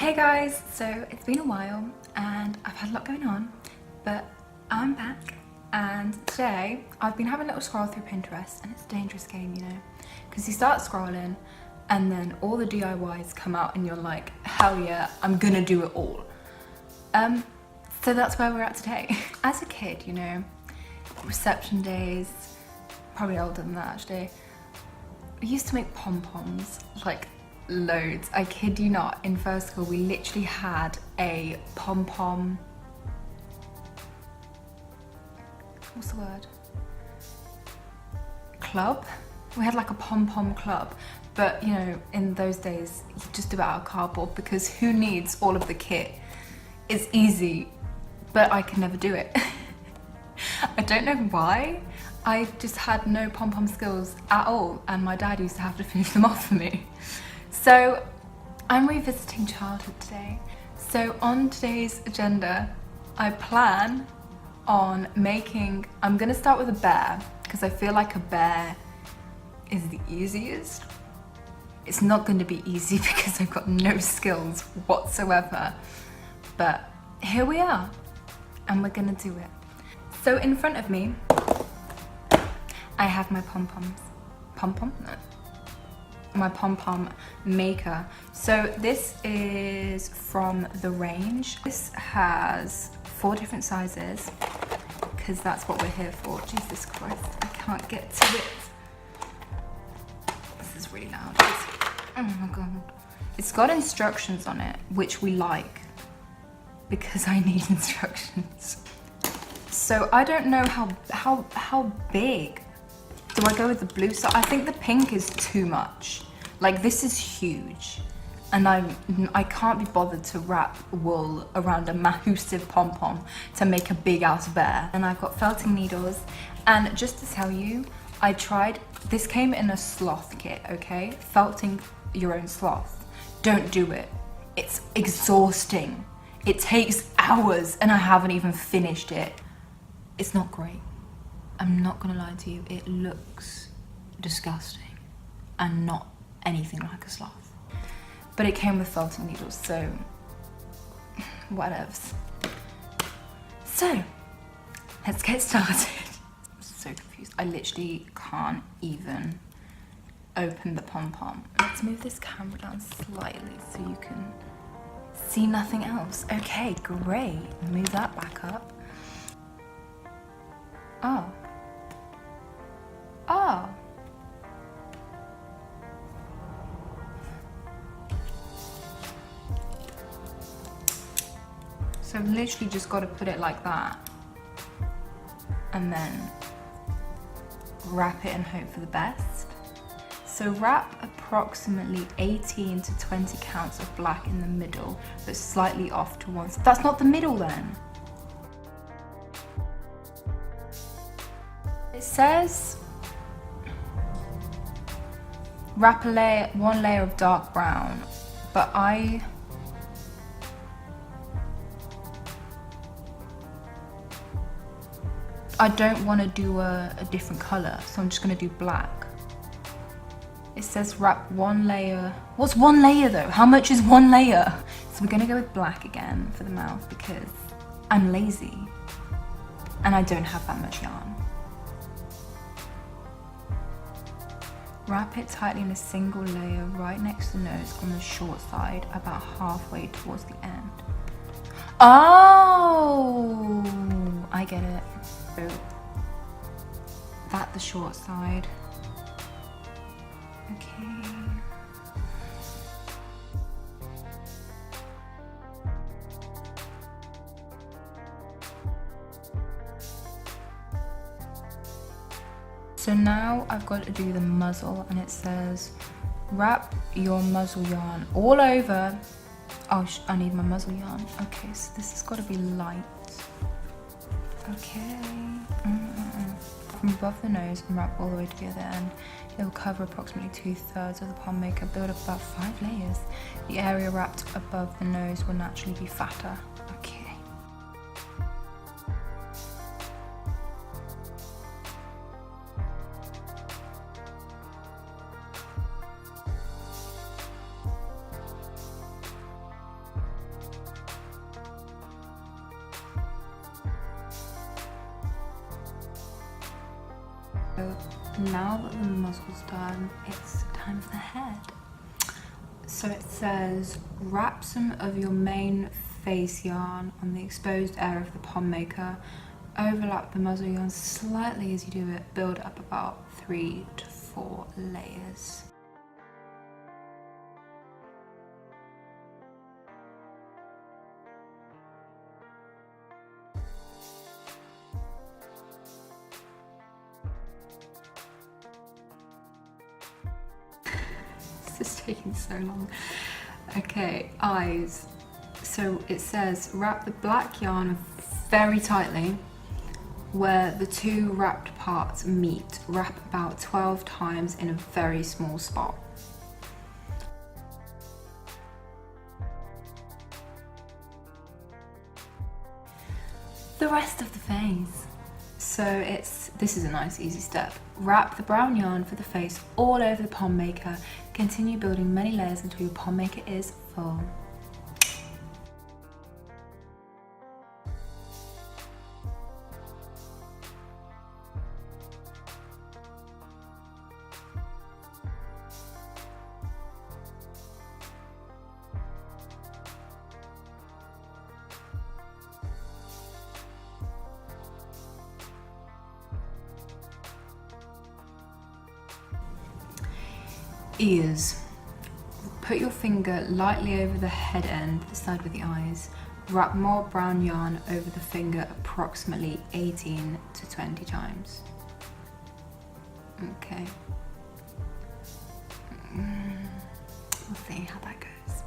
Hey guys, so it's been a while and I've had a lot going on, but I'm back, and today I've been having a little scroll through Pinterest, and it's a dangerous game, you know, because you start scrolling and then all the DIYs come out and you're like, hell yeah, I'm gonna do it all. So that's where we're at today. As a kid, you know, reception days, probably older than that actually, we used to make pom-poms, like loads. I kid you not, in first school we literally had a pom-pom, what's the word, club? We had like a pom-pom club, but you know, in those days you just do it out of cardboard because who needs all of the kit? It's easy, but I could never do it. I don't know why. I just had no pom-pom skills at all, and my dad used to have to finish them off for me. So I'm revisiting childhood today. So on today's agenda, I plan on making, I'm gonna start with a bear because I feel like a bear is the easiest. It's not going to be easy because I've got no skills whatsoever, but here we are and we're gonna do it. So in front of me, I have my pom-poms. Pom-pom? No. My pom-pom maker. So this is from the range. This has 4 different sizes because that's what we're here for. Jesus Christ, I can't get to it. This is really loud. Oh my god. It's got instructions on it, which we like because I need instructions. So I don't know how big. Do I go with the blue side? I think the pink is too much. Like, this is huge, and I can't be bothered to wrap wool around a massive pom-pom to make a big ass bear. And I've got felting needles, and just to tell you, I tried, this came in a sloth kit, okay? Felting your own sloth. Don't do it. It's exhausting. It takes hours, and I haven't even finished it. It's not great. I'm not gonna lie to you, it looks disgusting and not anything like a sloth. But it came with felting needles, so whatevs. So, let's get started. I'm so confused. I literally can't even open the pom-pom. Let's move this camera down slightly so you can see nothing else. Okay, great. Move that back up. Oh. Oh. So I've literally just got to put it like that and then wrap it and hope for the best. So wrap approximately 18 to 20 counts of black in the middle, but slightly off to one side. That's not the middle then. It says wrap one layer of dark brown, but I don't want to do a different color, so I'm just going to do black. It says wrap one layer. What's one layer though? How much is one layer? So we're going to go with black again for the mouth because I'm lazy and I don't have that much yarn. Wrap it tightly in a single layer right next to the nose on the short side, about halfway towards the end. Oh, I get it. So that's the short side. Okay. So now I've got to do the muzzle, and it says wrap your muzzle yarn all over. Oh, I need my muzzle yarn. Okay, so this has got to be light. Okay. From above the nose and wrap all the way to the other end. It will cover approximately 2/3 of the pom maker. Build up about 5 layers. The area wrapped above the nose will naturally be fatter. Okay. So now that the muzzle's done, it's time for the head. So it says, wrap some of your main face yarn on the exposed area of the pom maker, overlap the muzzle yarn slightly as you do it, build up about 3 to 4 layers. This is taking so long. Okay, eyes. So it says wrap the black yarn very tightly where the two wrapped parts meet. Wrap about 12 times in a very small spot. The rest of the face. So this is a nice easy step. Wrap the brown yarn for the face all over the pom maker. Continue building many layers until your pom maker is full. Ears. Put your finger lightly over the head end, the side with the eyes. Wrap more brown yarn over the finger approximately 18 to 20 times. Okay. We'll see how that goes.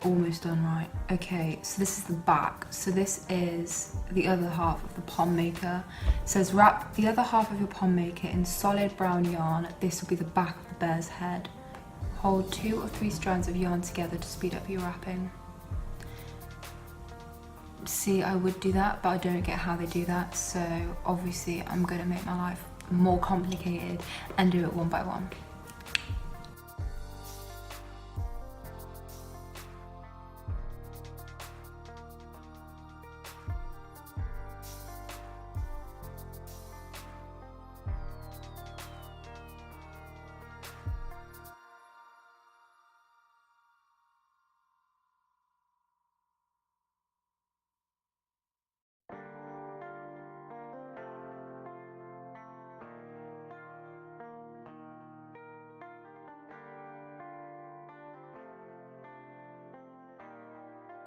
Almost done, right? Okay, so this is the back. So this is the other half of the pom maker. It says wrap the other half of your pom maker in solid brown yarn. This will be the back of the bear's head. Hold 2 or 3 strands of yarn together to speed up your wrapping. See, I would do that, but I don't get how they do that. So obviously I'm gonna make my life more complicated and do it one by one.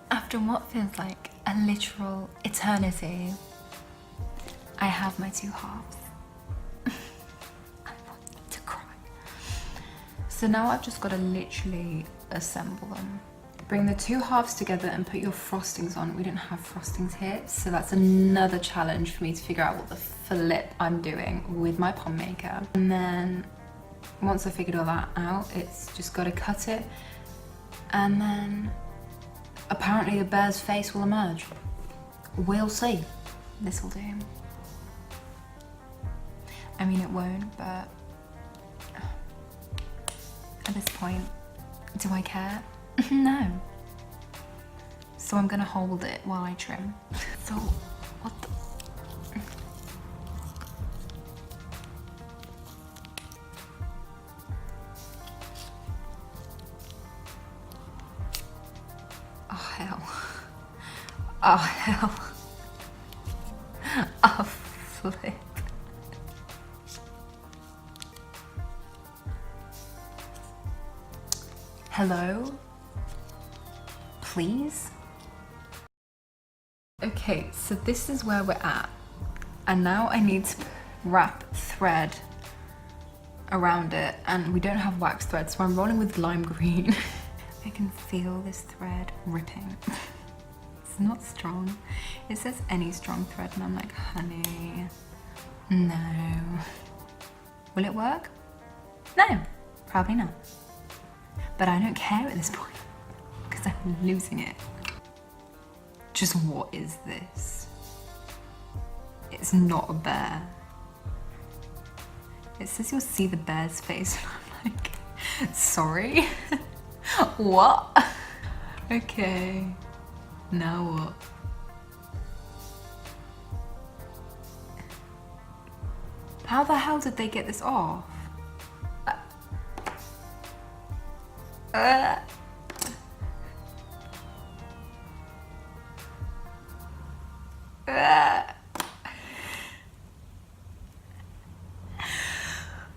After what feels like a literal eternity, I have my 2 halves. I want to cry. So now I've just got to literally assemble them. Bring the 2 halves together and put your frostings on. We don't have frostings here, so that's another challenge for me to figure out what the flip I'm doing with my pom maker. And then once I figured all that out, it's just got to cut it, and then apparently a bear's face will emerge. We'll see. This will do. I mean, it won't, but at this point, do I care? No. So I'm gonna hold it while I trim. So, what the? Oh hell. Oh hell. Oh flip. Hello? Please? Okay, so this is where we're at. And now I need to wrap thread around it, and we don't have wax thread, so I'm rolling with lime green. I can feel this thread ripping. It's not strong. It says any strong thread, and I'm like, honey, no. Will it work? No, probably not. But I don't care at this point, because I'm losing it. Just what is this? It's not a bear. It says you'll see the bear's face, and I'm like, sorry? What? Okay, now what? How the hell did they get this off?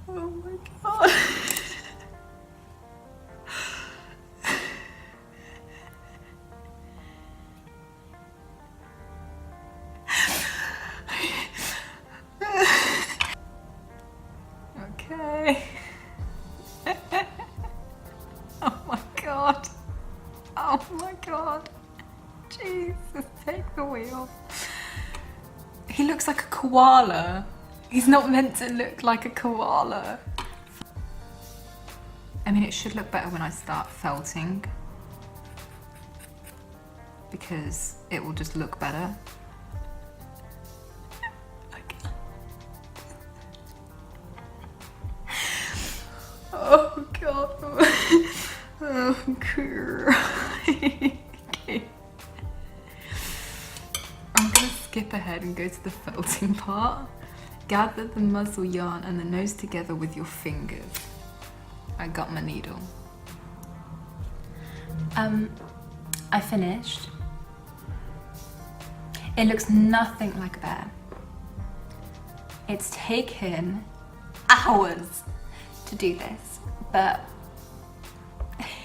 Oh my god. Okay. Oh my god. Oh my god. Jesus, take the wheel. He looks like a koala. He's not meant to look like a koala. I mean, it should look better when I start felting, because it will just look better. Oh god. Oh, okay. I'm gonna skip ahead and go to the felting part. Gather the muzzle yarn and the nose together with your fingers. I got my needle. I finished. It looks nothing like a bear. It's taken hours to do this, but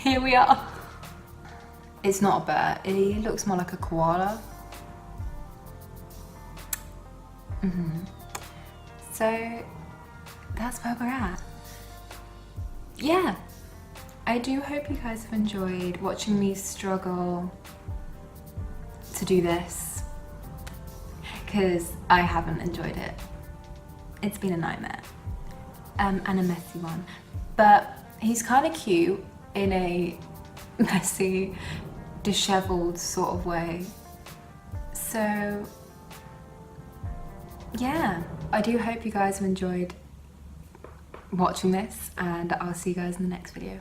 here we are. It's not a bear, it looks more like a koala. So that's where we're at. Yeah, I do hope you guys have enjoyed watching me struggle to do this, because I haven't enjoyed it. It's been a nightmare, and a messy one, but he's kind of cute in a messy, disheveled sort of way. So yeah, I do hope you guys have enjoyed watching this, and I'll see you guys in the next video.